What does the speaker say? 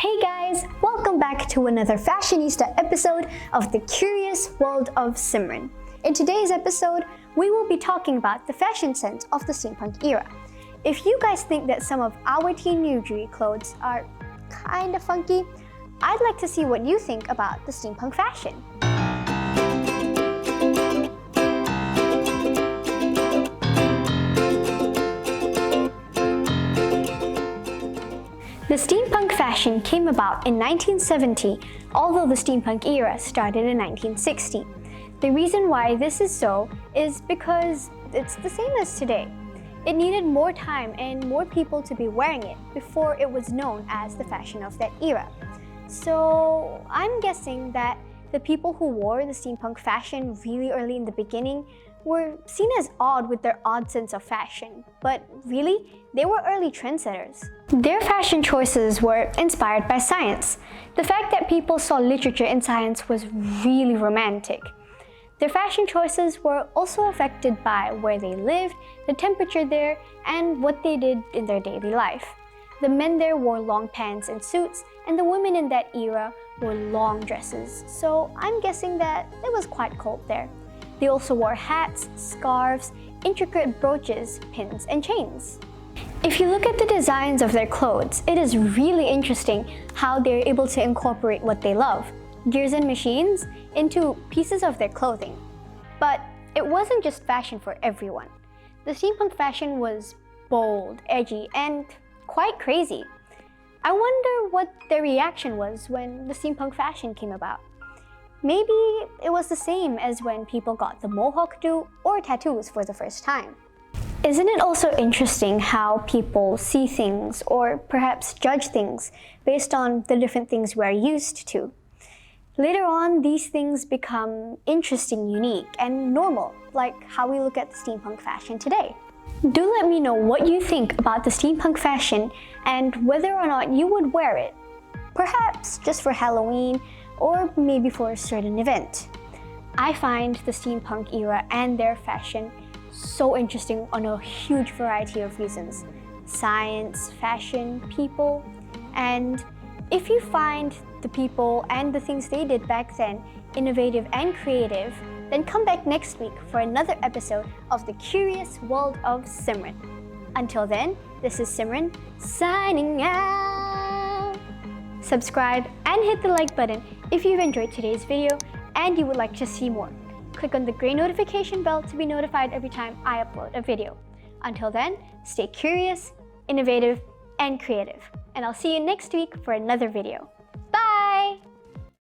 Hey guys, welcome back to another fashionista episode of the Curious World of Simran. In today's episode, we will be talking about the fashion sense of the steampunk era. If you guys think that some of our teenagery clothes are kind of funky, I'd like to see what you think about the steampunk fashion. The steampunk fashion came about in 1970, although the steampunk era started in 1960. The reason why this is so is because it's the same as today. It needed more time and more people to be wearing it before it was known as the fashion of that era. So I'm guessing that the people who wore the steampunk fashion really early in the beginning were seen as odd with their odd sense of fashion, but really, they were early trendsetters. Their fashion choices were inspired by science. The fact that people saw literature in science was really romantic. Their fashion choices were also affected by where they lived, the temperature there, and what they did in their daily life. The men there wore long pants and suits, and the women in that era wore long dresses, so I'm guessing that it was quite cold there. They also wore hats, scarves, intricate brooches, pins, and chains. If you look at the designs of their clothes, it is really interesting how they're able to incorporate what they love, gears and machines, into pieces of their clothing. But it wasn't just fashion for everyone. The steampunk fashion was bold, edgy, and quite crazy. I wonder what their reaction was when the steampunk fashion came about. Maybe it was the same as when people got the mohawk do or tattoos for the first time. Isn't it also interesting how people see things or perhaps judge things based on the different things we're used to? Later on, these things become interesting, unique, and normal, like how we look at the steampunk fashion today. Do let me know what you think about the steampunk fashion and whether or not you would wear it. Perhaps just for Halloween, or maybe for a certain event. I find the steampunk era and their fashion so interesting on a huge variety of reasons. Science, fashion, people, and if you find the people and the things they did back then innovative and creative, then come back next week for another episode of the Curious World of Simran. Until then, this is Simran signing out. Subscribe and hit the like button if you've enjoyed today's video and you would like to see more. Click on the gray notification bell to be notified every time I upload a video. Until then, stay curious, innovative, and creative. And I'll see you next week for another video.